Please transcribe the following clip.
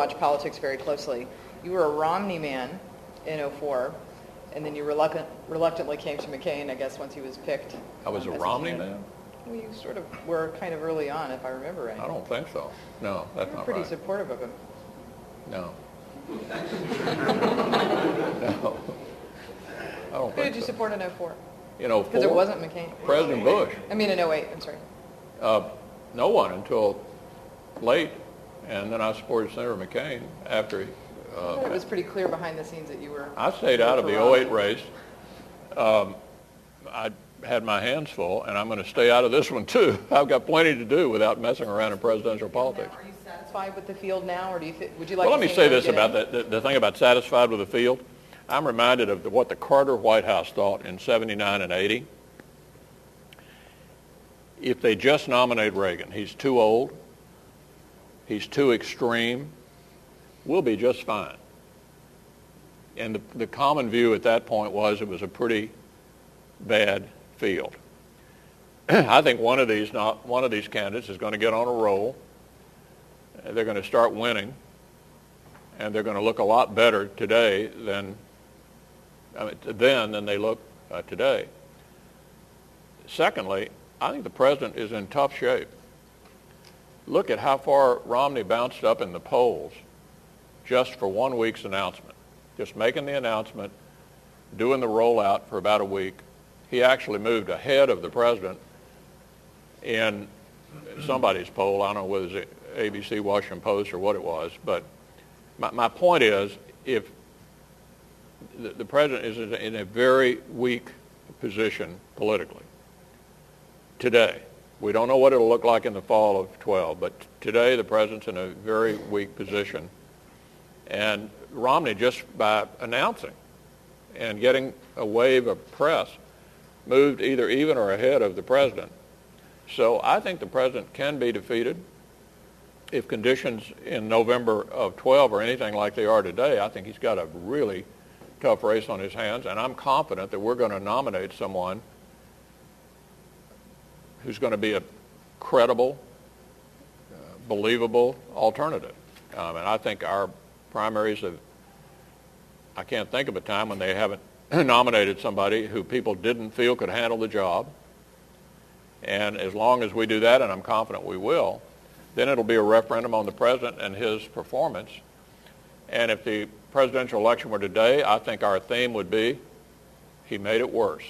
watch politics very closly. You were a Romney man in '04, and then you reluctantly came to McCain, I guess, once he was picked. I was a Romney man? Well, you sort of were kind of early on, if I remember right. I don't think so. No, that's not right. Pretty supportive of him. No. No. I don't Who think did you so. support in '04? In '04? Because it wasn't McCain. President Bush. I mean in '08, I'm sorry. No one until late, and then I supported Senator McCain after he... It was pretty clear behind the scenes that you were... I stayed out of the '08 race. I had my hands full, and I'm going to stay out of this one too. I've got plenty to do without messing around in presidential politics. Now, are you satisfied with the field now, or would you like Well, to let me say this about the thing about satisfied with the field. I'm reminded of what the Carter White House thought in '79 and '80. If they just nominate Reagan, he's too old, he's too extreme, we'll be just fine. And the common view at that point was it was a pretty bad field. I think one of these candidates is going to get on a roll. They're going to start winning, and they're going to look a lot better today than they look today. Secondly, I think the president is in tough shape. Look at how far Romney bounced up in the polls just for 1 week's announcement. Just making the announcement, doing the rollout for about a week. He actually moved ahead of the president in somebody's poll. I don't know whether it was ABC, Washington Post, or what it was. But my point is, if the president is in a very weak position politically today. We don't know what it'll look like in the fall of 12, but today the president's in a very weak position. And Romney, just by announcing and getting a wave of press, moved either even or ahead of the president. So I think the president can be defeated. If conditions in November of 12 are anything like they are today, I think he's got a really tough race on his hands, and I'm confident that we're going to nominate someone who's going to be a credible, believable alternative. And I think our primaries I can't think of a time when they haven't nominated somebody who people didn't feel could handle the job. And as long as we do that, and I'm confident we will, then it'll be a referendum on the president and his performance. And if the presidential election were today, I think our theme would be, he made it worse.